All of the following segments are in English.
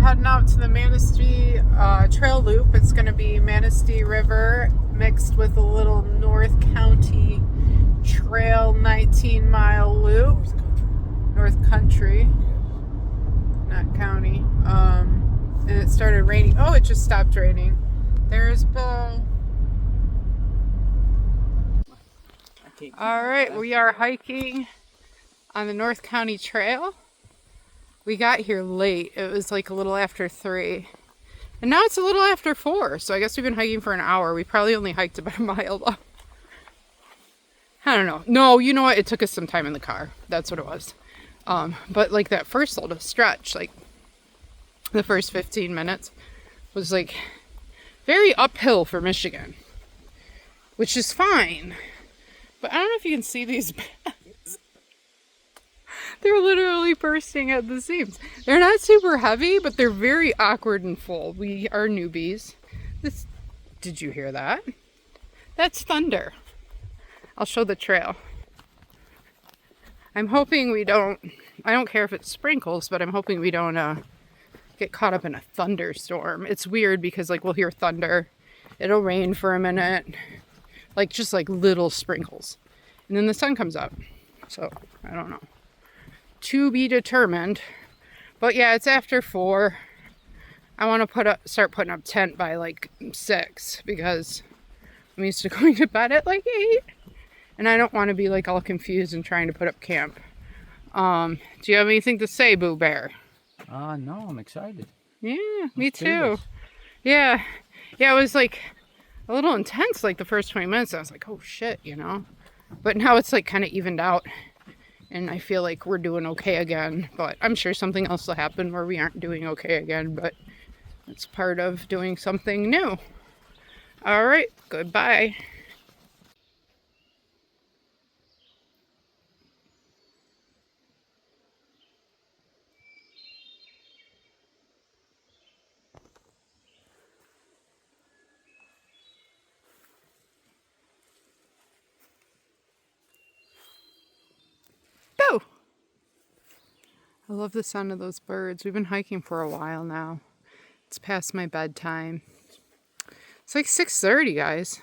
we're heading out to the Manistee Trail Loop. It's going to be Manistee River mixed with a little North County Trail 19-mile loop. North Country, not county. And it started raining. Oh, it just stopped raining. There's Bo. All right, we are hiking on the North County Trail. We got here late. It was like a little after 3. And now it's a little after 4. So I guess we've been hiking for an hour. We probably only hiked about a mile though. I don't know. No, you know what? It took us some time in the car. That's what it was. But like that first little stretch, like the first 15 minutes was like very uphill for Michigan, which is fine. But I don't know if you can see these bags. They're literally bursting at the seams. They're not super heavy, but they're very awkward and full. We are newbies. Did you hear that? That's thunder. I'll show the trail. I'm hoping we don't, I don't care if it sprinkles, but I'm hoping we don't get caught up in a thunderstorm. It's weird because like we'll hear thunder. It'll rain for a minute. Like just like little sprinkles. And then the sun comes up. So I don't know. To be determined. But yeah, it's after 4. I want to start putting up tent by like 6 because I'm used to going to bed at like 8. And I don't want to be like all confused and trying to put up camp. Do you have anything to say, Boo Bear? No, I'm excited. Yeah, me too. Yeah. Yeah, it was like a little intense like the first 20 minutes. I was like, oh shit, you know. But now it's like kind of evened out. And I feel like we're doing okay again. But I'm sure something else will happen where we aren't doing okay again. But it's part of doing something new. All right, goodbye. Boo! I love the sound of those birds. We've been hiking for a while now. It's past my bedtime. It's like 6:30, guys.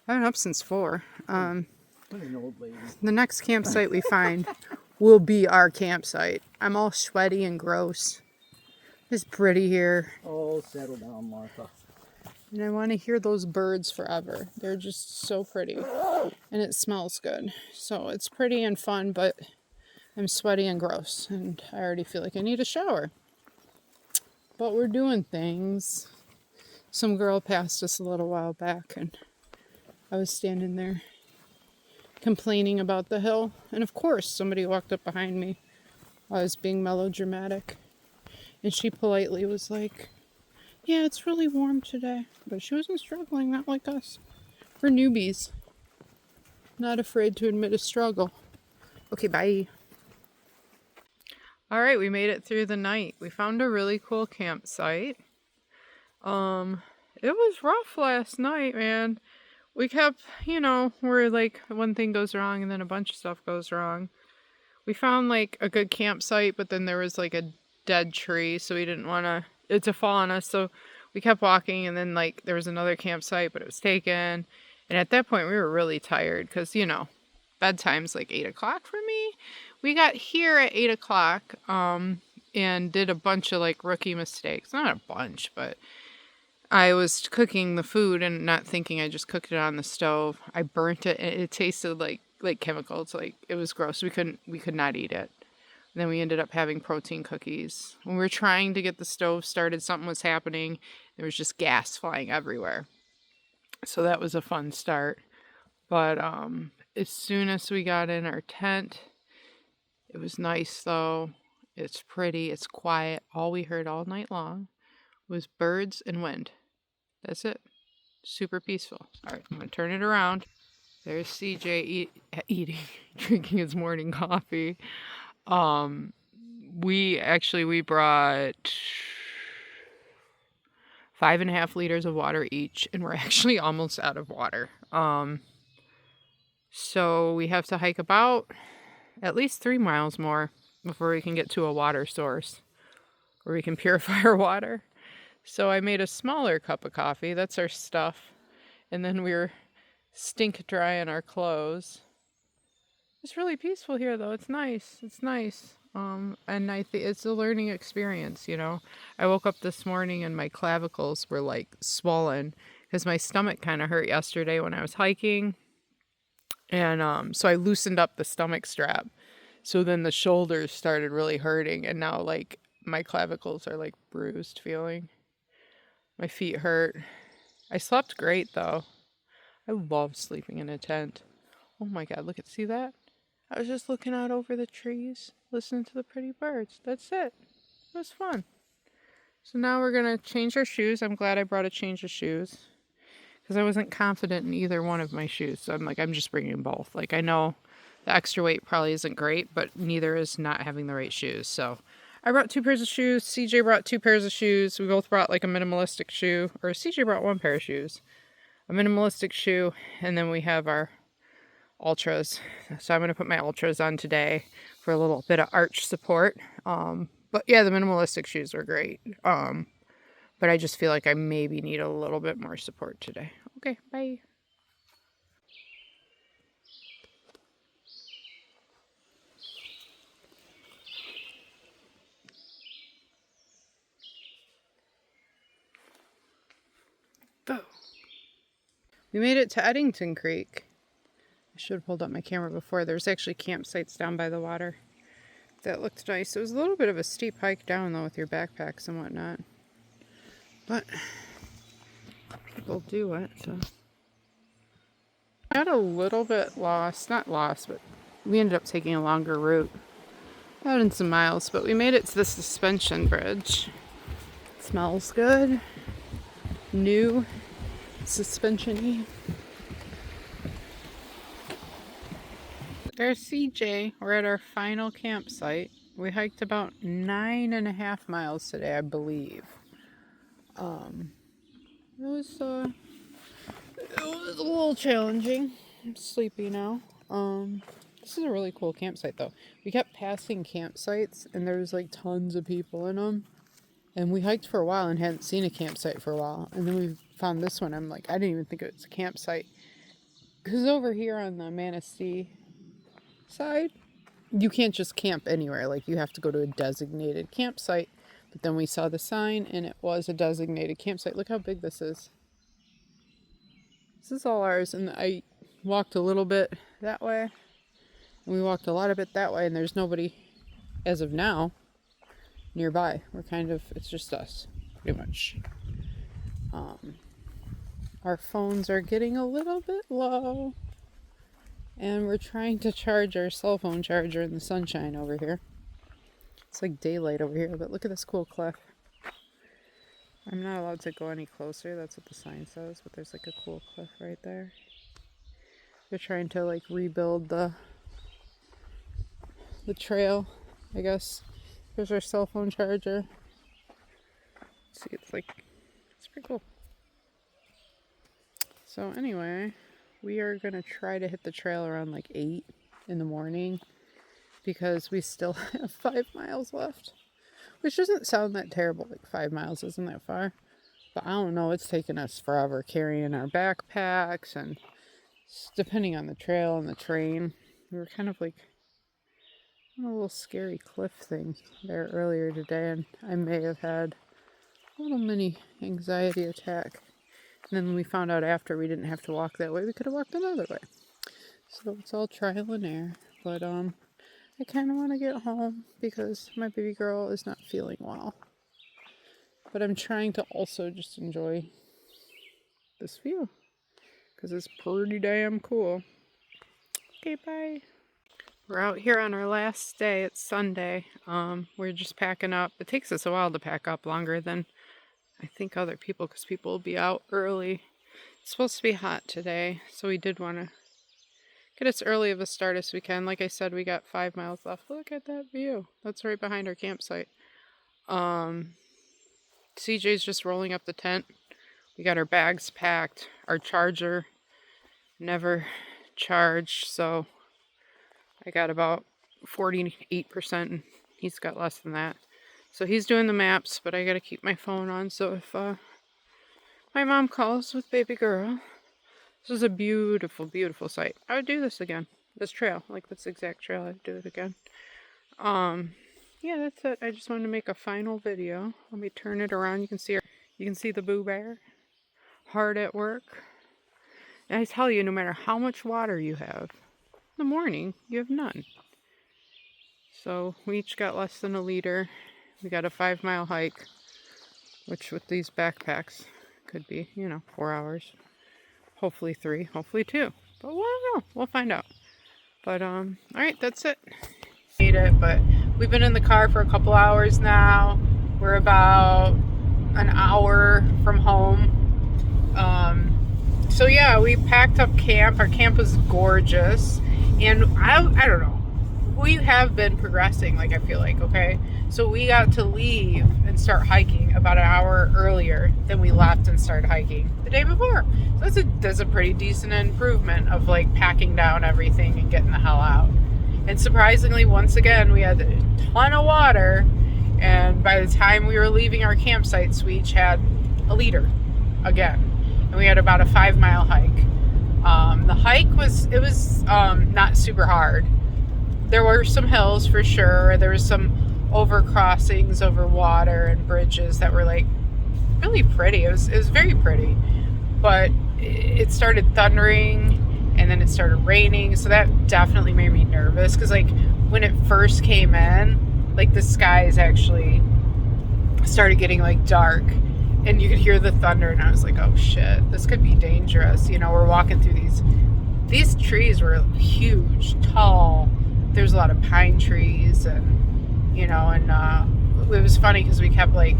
I've been up since 4. An old lady. The next campsite we find will be our campsite. I'm all sweaty and gross. It's pretty here. Oh, settle down, Martha. And I want to hear those birds forever. They're just so pretty. And it smells good. So it's pretty and fun, but I'm sweaty and gross. And I already feel like I need a shower. But we're doing things. Some girl passed us a little while back and I was standing there complaining about the hill. And of course, somebody walked up behind me. I was being melodramatic. And she politely was like, yeah, it's really warm today. But she wasn't struggling, not like us. We're newbies. Not afraid to admit a struggle. Okay, bye. All right, we made it through the night. We found a really cool campsite. It was rough last night, man. We kept, you know, where like one thing goes wrong and then a bunch of stuff goes wrong. We found like a good campsite, but then there was like a dead tree, so we didn't want it to fall on us. So we kept walking, and then like there was another campsite, but it was taken. And at that point, we were really tired because, you know, bedtime's like 8 o'clock for me. We got here at 8 o'clock and did a bunch of like rookie mistakes. Not a bunch, but I was cooking the food and not thinking. I just cooked it on the stove. I burnt it and it tasted like chemicals. Like it was gross. We could not eat it. And then we ended up having protein cookies. When we were trying to get the stove started, something was happening. There was just gas flying everywhere. So that was a fun start. But as soon as we got in our tent, it was nice though. It's pretty, it's quiet. All we heard all night long was birds and wind. That's it. Super peaceful. All right, I'm going to turn it around. There's CJ drinking his morning coffee. We brought 5.5 liters of water each, and we're actually almost out of water. So we have to hike about at least 3 miles more before we can get to a water source. where we can purify our water. So I made a smaller cup of coffee. That's our stuff. And then we were stink drying our clothes. It's really peaceful here, though. It's nice. It's nice. And I think it's a learning experience, you know. I woke up this morning and my clavicles were like swollen because my stomach kind of hurt yesterday when I was hiking. And so I loosened up the stomach strap. So then the shoulders started really hurting, and now like my clavicles are like bruised feeling. My feet hurt. I slept great though. I love sleeping in a tent. Oh my god, see that? I was just looking out over the trees, listening to the pretty birds. That's it. It was fun. So now we're gonna change our shoes. I'm glad I brought a change of shoes because I wasn't confident in either one of my shoes. So I'm just bringing both. Like, I know the extra weight probably isn't great, but neither is not having the right shoes. So I brought 2 pairs of shoes. CJ brought 2 pairs of shoes. We both brought like a minimalistic shoe, or CJ brought 1 pair of shoes, a minimalistic shoe, and then we have our ultras. So I'm going to put my ultras on today for a little bit of arch support. But yeah, the minimalistic shoes were great. But I just feel like I maybe need a little bit more support today. Okay, bye. Go. We made it to Eddington Creek. I should have pulled up my camera before. There's actually campsites down by the water. That looked nice. It was a little bit of a steep hike down though with your backpacks and whatnot. But people do it, so. Got a little bit lost. Not lost, but we ended up taking a longer route. Out in some miles, but we made it to the suspension bridge. It smells good. New suspension-y. There's CJ. We're at our final campsite. We hiked about 9.5 miles today, I believe. It was a little challenging. I'm sleepy now. This is a really cool campsite though. We kept passing campsites and there was like tons of people in them. And we hiked for a while and hadn't seen a campsite for a while. And then we found this one. I'm like, I didn't even think it was a campsite. Because over here on the Manistee side, you can't just camp anywhere. Like, you have to go to a designated campsite. But then we saw the sign and it was a designated campsite. Look how big this is. This is all ours. And I walked a little bit that way. And we walked a lot of it that way. And there's nobody, as of now, nearby. It's just us, pretty much. Our phones are getting a little bit low. And we're trying to charge our cell phone charger in the sunshine over here. It's like daylight over here, but look at this cool cliff. I'm not allowed to go any closer, that's what the sign says, but there's like a cool cliff right there. They're trying to like rebuild the trail, I guess. Here's our cell phone charger. See, it's pretty cool. So anyway, we are going to try to hit the trail around like 8 in the morning because we still have 5 miles left. Which doesn't sound that terrible, like 5 miles isn't that far. But I don't know, it's taken us forever carrying our backpacks and depending on the trail and the terrain. We were kind of like on a little scary cliff thing there earlier today, and I may have had a little mini anxiety attack. And then when we found out after we didn't have to walk that way, we could have walked another way. So it's all trial and error. But I kind of want to get home because my baby girl is not feeling well. But I'm trying to also just enjoy this view because it's pretty damn cool. Okay, bye. We're out here on our last day. It's Sunday. We're just packing up. It takes us a while to pack up, longer than I think other people, because people will be out early. It's supposed to be hot today, so we did want to get as early of a start as we can. Like I said, we got 5 miles left. Look at that view. That's right behind our campsite. CJ's just rolling up the tent. We got our bags packed. Our charger never charged, so I got about 48%, and he's got less than that. So he's doing the maps, but I gotta keep my phone on. So if my mom calls with baby girl, this is a beautiful, beautiful site. I would do this again. This trail, like this exact trail, I'd do it again. Yeah, that's it. I just wanted to make a final video. Let me turn it around. You can see her. You can see the Boo Bear hard at work. And I tell you, no matter how much water you have, in the morning, you have none. So we each got less than a liter. We got a 5-mile hike, which with these backpacks could be, 4 hours. Hopefully 3, hopefully 2. But we'll know. We'll find out. But, all right, that's it. Made it, but we've been in the car for a couple hours now. We're about an hour from home. So yeah, we packed up camp. Our camp was gorgeous, and I don't know. We have been progressing, like I feel like, okay? So we got to leave and start hiking about an hour earlier than we left and started hiking the day before. So that's a pretty decent improvement of like packing down everything and getting the hell out. And surprisingly, once again, we had a ton of water, and by the time we were leaving our campsites, we each had a liter again. And we had about a 5-mile hike. The hike was not super hard. There were some hills for sure. There was some overcrossings over water and bridges that were like really pretty. It was very pretty. But it started thundering and then it started raining. So that definitely made me nervous because like when it first came in, like the skies actually started getting like dark. And you could hear the thunder, and I was like, oh shit, this could be dangerous. We're walking through these trees were huge, tall. There's a lot of pine trees, and, it was funny because we kept like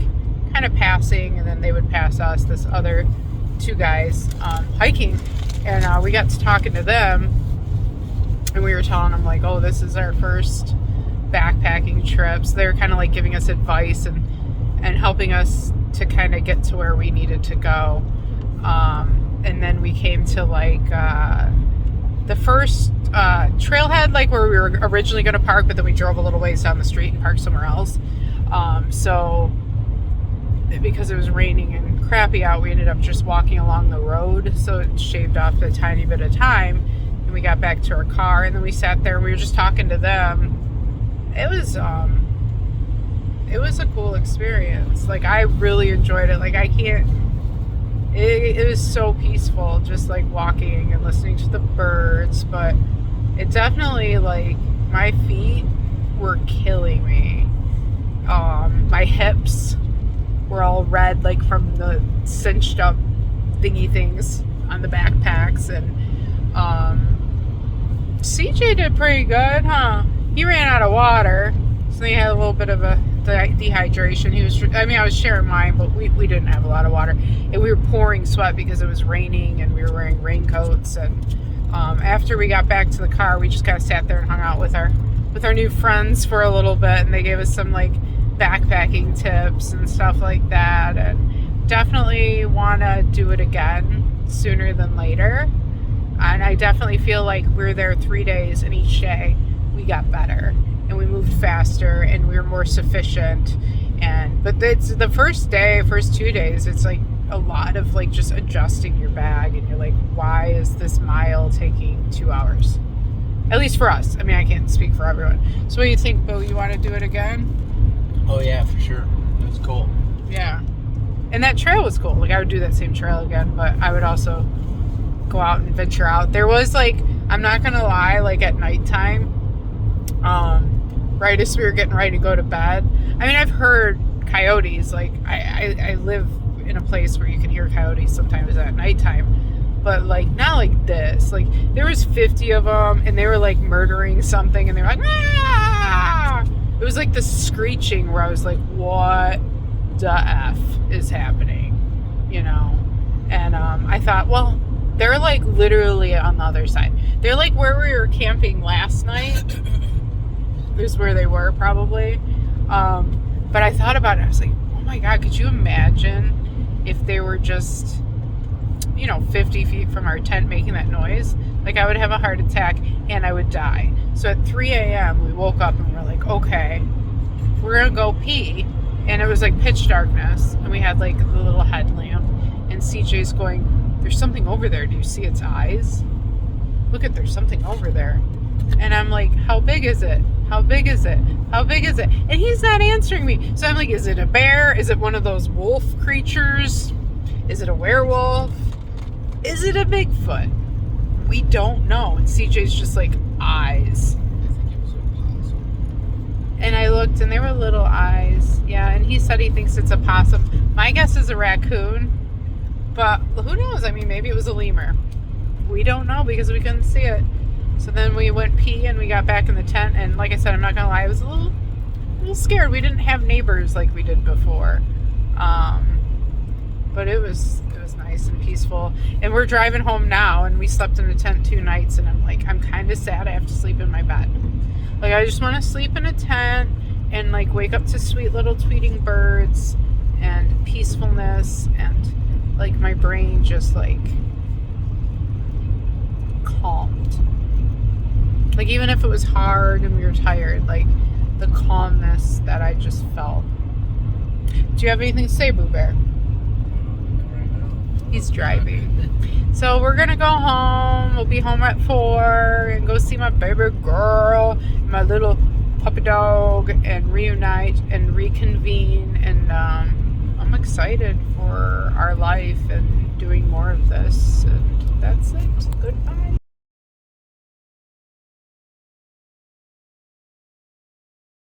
kind of passing, and then they would pass us, this other 2 guys hiking. And we got to talking to them, and we were telling them like, oh, this is our first backpacking trip. So they were kind of like giving us advice and helping us to kind of get to where we needed to go. And then we came to like the first trailhead, like where we were originally going to park, but then we drove a little ways down the street and parked somewhere else. So because it was raining and crappy out, we ended up just walking along the road, so it shaved off a tiny bit of time. And we got back to our car, and then we sat there and we were just talking to them. It was a cool experience. Like I really enjoyed it. Like it was so peaceful, just like walking and listening to the birds. But it definitely, like, my feet were killing me. My hips were all red, like from the cinched up thingy things on the backpacks. And CJ did pretty good, huh? He ran out of water, so he had a little bit of a dehydration. I was sharing mine, but we didn't have a lot of water, and we were pouring sweat because it was raining and we were wearing raincoats. And after we got back to the car, we just kind of sat there and hung out with our new friends for a little bit, and they gave us some like backpacking tips and stuff like that. And definitely want to do it again sooner than later. And I definitely feel like we were there 3 days, and each day we got better. And we moved faster, and we were more sufficient. But it's the first 2 days, it's like a lot of like just adjusting your bag, and you're like, why is this mile taking 2 hours? At least for us. I mean, I can't speak for everyone. So what do you think, Bill? You want to do it again? Oh yeah, for sure. It was cool. Yeah. And that trail was cool. Like I would do that same trail again, but I would also go out and venture out. There was like, I'm not gonna lie, like at nighttime, right as we were getting ready to go to bed. I mean, I've heard coyotes. Like I live in a place where you can hear coyotes sometimes at nighttime, but like not like this. Like there was 50 of them, and they were like murdering something, and they were like, ah! It was like the screeching where I was like, what the F is happening? And I thought, well, they're like literally on the other side. They're like where we were camping last night. Is where they were probably. But I thought about it. I was like, oh my God, could you imagine if they were just, 50 feet from our tent making that noise? Like I would have a heart attack and I would die. So at 3 a.m. we woke up and we're like, okay, we're going to go pee. and it was like pitch darkness, and we had like the little headlamp, and CJ's going, there's something over there, do you see its eyes? Look at, there's something over there. And I'm like, how big is it? How big is it? How big is it? And he's not answering me. So I'm like, is it a bear? Is it one of those wolf creatures? Is it a werewolf? Is it a Bigfoot? We don't know. And CJ's just like, eyes. I think it was a possum. And I looked, and they were little eyes. Yeah, and he said he thinks it's a possum. My guess is a raccoon. But who knows? I mean, maybe it was a lemur. We don't know because we couldn't see it. So then we went pee, and we got back in the tent. And like I said, I'm not going to lie, I was a little scared. We didn't have neighbors like we did before. But it was nice and peaceful. And we're driving home now, and we slept in a tent 2 nights, and I'm like, I'm kind of sad I have to sleep in my bed. Like, I just want to sleep in a tent and like wake up to sweet little tweeting birds and peacefulness, and like my brain just like calmed. Like, even if it was hard and we were tired, like the calmness that I just felt. Do you have anything to say, Boo Bear? He's driving. So we're gonna go home. We'll be home at 4 and go see my baby girl, my little puppy dog, and reunite and reconvene. And I'm excited for our life and doing more of this. And that's it. Goodbye.